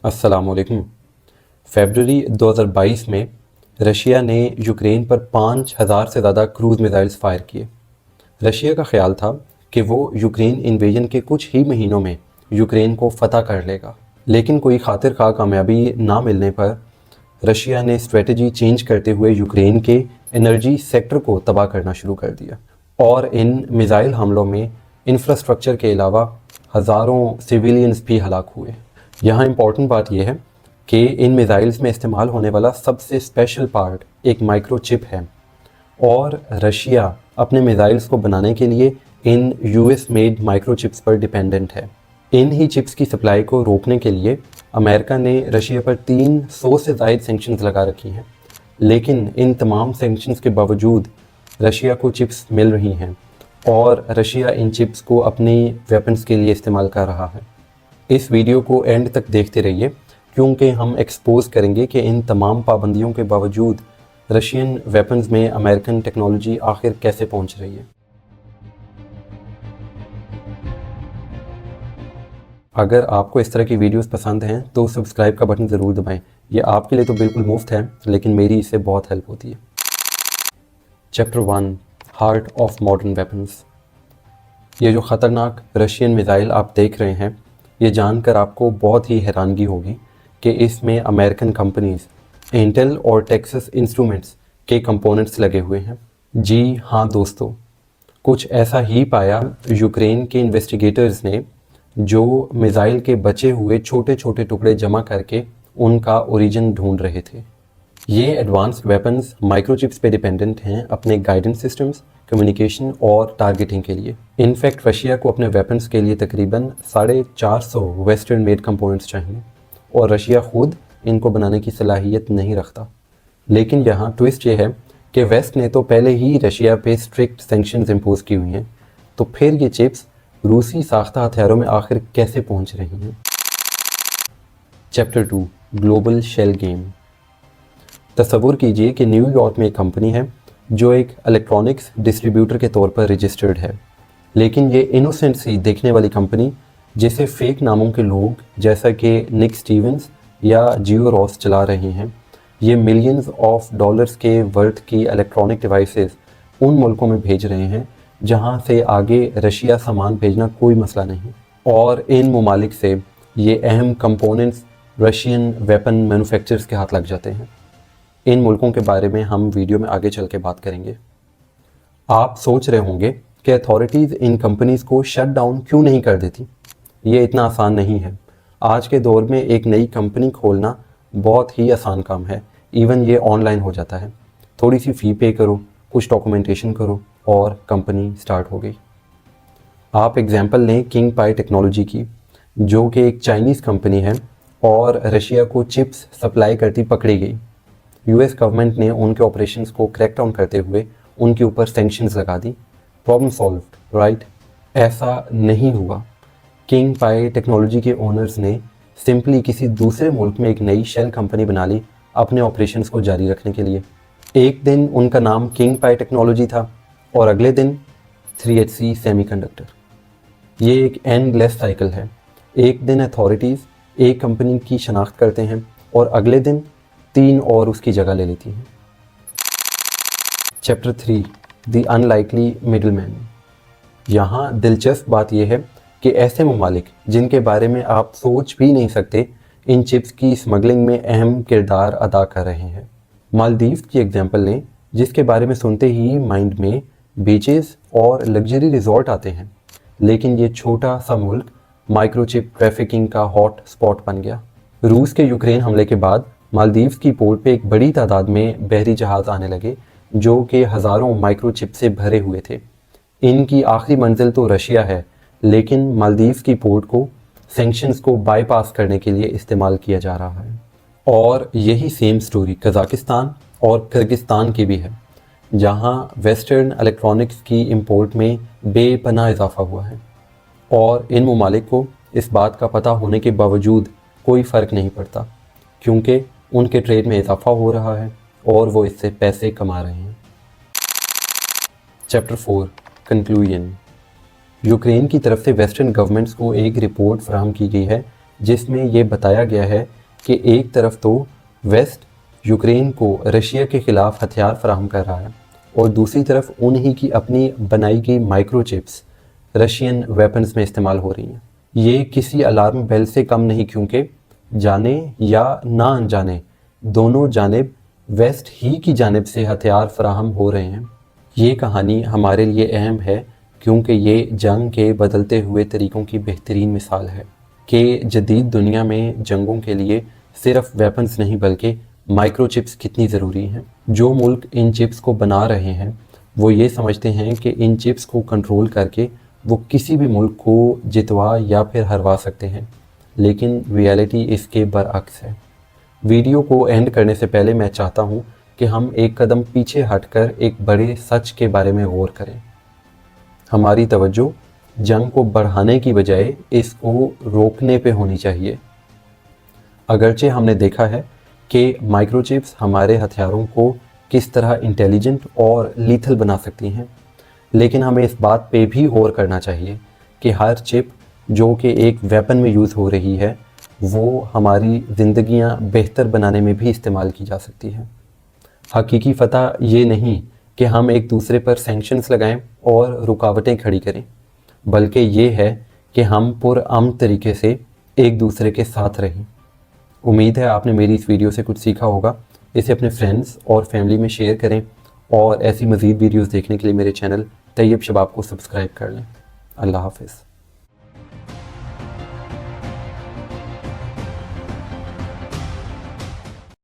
अस्सलाम वालेकुम। फरवरी 2022 में रशिया ने यूक्रेन पर 5,000 से ज़्यादा क्रूज़ मिसाइल्स फायर किए। रशिया का ख्याल था कि वो यूक्रेन इन्वेजन के कुछ ही महीनों में यूक्रेन को फतह कर लेगा, लेकिन कोई खातिर खा कामयाबी ना मिलने पर रशिया ने स्ट्रेटजी चेंज करते हुए यूक्रेन के एनर्जी सेक्टर को तबाह करना शुरू कर दिया और इन मिसाइल हमलों में इंफ्रास्ट्रक्चर के अलावा हज़ारों सिविलियंस भी हलाक हुए। यहाँ इम्पॉर्टेंट बात यह है कि इन मिसाइल्स में इस्तेमाल होने वाला सबसे स्पेशल पार्ट एक माइक्रोचिप है और रशिया अपने मिसाइल्स को बनाने के लिए इन यूएस मेड माइक्रोचिप्स पर डिपेंडेंट है। इन ही चिप्स की सप्लाई को रोकने के लिए अमेरिका ने रशिया पर 300 से ज़ायद सैंक्शंस लगा रखी हैं, लेकिन इन तमाम सैंक्शंस के बावजूद रशिया को चिप्स मिल रही हैं और रशिया इन चिप्स को अपनी वेपन्स के लिए इस्तेमाल कर रहा है। इस वीडियो को एंड तक देखते रहिए क्योंकि हम एक्सपोज करेंगे कि इन तमाम पाबंदियों के बावजूद रशियन वेपन्स में अमेरिकन टेक्नोलॉजी आखिर कैसे पहुंच रही है। अगर आपको इस तरह की वीडियोस पसंद हैं तो सब्सक्राइब का बटन ज़रूर दबाएं। ये आपके लिए तो बिल्कुल मुफ्त है, लेकिन मेरी इससे बहुत हेल्प होती है। Chapter 1 heart of modern weapons. ये जो ख़तरनाक रशियन मिसाइल आप देख रहे हैं, ये जानकर आपको बहुत ही हैरानगी होगी कि इसमें अमेरिकन कंपनीज़ इंटेल और टेक्सास इंस्ट्रूमेंट्स के कंपोनेंट्स लगे हुए हैं। जी हाँ दोस्तों, कुछ ऐसा ही पाया यूक्रेन के इन्वेस्टिगेटर्स ने, जो मिसाइल के बचे हुए छोटे छोटे टुकड़े जमा करके उनका ओरिजिन ढूंढ रहे थे। ये एडवांस्ड वेपन्स माइक्रोचिप्स पे डिपेंडेंट हैं अपने गाइडेंस सिस्टम्स, कम्युनिकेशन और टारगेटिंग के लिए। इनफैक्ट रशिया को अपने वेपन्स के लिए तकरीबन 450 वेस्टर्न मेड कंपोनेंट्स चाहिए और रशिया खुद इनको बनाने की सलाहियत नहीं रखता। लेकिन यहाँ ट्विस्ट ये है कि वेस्ट ने तो पहले ही रशिया पे स्ट्रिक्ट सैंक्शंस इम्पोज की हुई हैं, तो फिर ये चिप्स रूसी साख्ता हथियारों में आखिर कैसे पहुँच रही हैं। Chapter 2 global shell game. तसव्वुर कीजिए कि न्यूयॉर्क में एक कंपनी है जो एक इलेक्ट्रॉनिक्स डिस्ट्रीब्यूटर के तौर पर रजिस्टर्ड है, लेकिन ये इनोसेंट सी देखने वाली कंपनी जिसे फेक नामों के लोग जैसा कि निक स्टीवंस या जियो रॉस चला रहे हैं, ये मिलियंस ऑफ डॉलर्स के वर्थ की इलेक्ट्रॉनिक डिवाइसेस उन मुल्कों में भेज रहे हैं जहां से आगे रशिया सामान भेजना कोई मसला नहीं, और इन ममालिक से ये अहम कंपोनेंट्स रशियन वेपन मैन्युफैक्चरर्स के हाथ लग जाते हैं। इन मुल्कों के बारे में हम वीडियो में आगे चल के बात करेंगे। आप सोच रहे होंगे कि अथॉरिटीज़ इन कंपनीज़ को शट डाउन क्यों नहीं कर देती। ये इतना आसान नहीं है। आज के दौर में एक नई कंपनी खोलना बहुत ही आसान काम है। इवन ये ऑनलाइन हो जाता है। थोड़ी सी फ़ी पे करो, कुछ डॉक्यूमेंटेशन करो और कंपनी स्टार्ट हो गई। आप एग्जांपल लें किंग पाई टेक्नोलॉजी की, जो कि एक चाइनीज़ कंपनी है और रशिया को चिप्स सप्लाई करती पकड़ी गई। यूएस गवर्नमेंट ने उनके ऑपरेशंस को क्रैक डाउन करते हुए उनके ऊपर सैंक्शंस लगा दी। Problem solved, right? ऐसा नहीं हुआ। किंग पाई टेक्नोलॉजी के ओनर्स ने सिंपली किसी दूसरे मुल्क में एक नई शेल कंपनी बना ली अपने ऑपरेशंस को जारी रखने के लिए। एक दिन उनका नाम किंग पाई टेक्नोलॉजी था और अगले दिन 3HC सेमीकंडक्टर। ये एक एंडलेस साइकिल है। एक दिन अथॉरिटीज़ एक कंपनी की शनाख्त करते हैं और अगले दिन 3 और उसकी जगह ले लेती हैं। Chapter 3 the unlikely middleman. यहाँ दिलचस्प बात यह है कि ऐसे ममालिक जिनके बारे में आप सोच भी नहीं सकते, इन चिप्स की स्मगलिंग में अहम किरदार अदा कर रहे हैं। मालदीव की एग्जांपल लें, जिसके बारे में सुनते ही माइंड में बीचेस और लग्जरी रिजॉर्ट आते हैं, लेकिन ये छोटा सा मुल्क माइक्रोचिप ट्रैफिकिंग का हॉट स्पॉट बन गया। रूस के यूक्रेन हमले के बाद मालदीव की पोर्ट पे एक बड़ी तादाद में बहरी जहाज़ आने लगे जो कि हज़ारों माइक्रोचिप से भरे हुए थे। इनकी आखिरी मंजिल तो रशिया है, लेकिन मालदीव की पोर्ट को सैंक्शंस को बाईपास करने के लिए इस्तेमाल किया जा रहा है। और यही सेम स्टोरी कज़ाकिस्तान और किर्गिस्तान की भी है, जहां वेस्टर्न इलेक्ट्रॉनिक्स की इंपोर्ट में बेपनाह इजाफा हुआ है और इन ममालिक को इस बात का पता होने के बावजूद कोई फ़र्क नहीं पड़ता, क्योंकि उनके ट्रेड में इजाफा हो रहा है और वो इससे पैसे कमा रहे हैं। Chapter 4 conclusion. यूक्रेन की तरफ से वेस्टर्न गवर्नमेंट्स को एक रिपोर्ट फराहम की गई है जिस में ये बताया गया है कि एक तरफ तो वेस्ट यूक्रेन को रशिया के ख़िलाफ़ हथियार फराहम कर रहा है और दूसरी तरफ उन्हीं की अपनी बनाई गई माइक्रोचिप्स रशियन वेपन्स में इस्तेमाल हो रही हैं। ये किसी अलार्म बेल से कम नहीं, क्योंकि जाने या ना अनजाने दोनों जानिब वेस्ट ही की जानिब से हथियार फराहम हो रहे हैं। ये कहानी हमारे लिए अहम है क्योंकि ये जंग के बदलते हुए तरीक़ों की बेहतरीन मिसाल है कि जदीद दुनिया में जंगों के लिए सिर्फ वेपन्स नहीं बल्कि माइक्रोचिप्स कितनी ज़रूरी हैं। जो मुल्क इन चिप्स को बना रहे हैं वो ये समझते हैं कि इन चिप्स को कंट्रोल करके वो किसी भी मुल्क को जितवा या फिर हरवा सकते हैं, लेकिन रियलिटी इसके बरअक्स है। वीडियो को एंड करने से पहले मैं चाहता हूँ कि हम एक कदम पीछे हटकर एक बड़े सच के बारे में गौर करें। हमारी तवज्जो जंग को बढ़ाने की बजाय इसको रोकने पे होनी चाहिए। अगरचे हमने देखा है कि माइक्रोचिप्स हमारे हथियारों को किस तरह इंटेलिजेंट और लीथल बना सकती हैं, लेकिन हमें इस बात पे भी गौर करना चाहिए कि हर चिप जो कि एक वेपन में यूज़ हो रही है वो हमारी ज़िंदगियां बेहतर बनाने में भी इस्तेमाल की जा सकती है। हकीकी फ़तह ये नहीं कि हम एक दूसरे पर सैंक्शंस लगाएं और रुकावटें खड़ी करें, बल्कि ये है कि हम पुरअमन तरीके से एक दूसरे के साथ रहें। उम्मीद है आपने मेरी इस वीडियो से कुछ सीखा होगा। इसे अपने फ्रेंड्स और फैमिली में शेयर करें और ऐसी मज़ीद वीडियोस देखने के लिए मेरे चैनल तैयब शबाब को सब्सक्राइब कर लें। अल्लाह हाफ़िज़।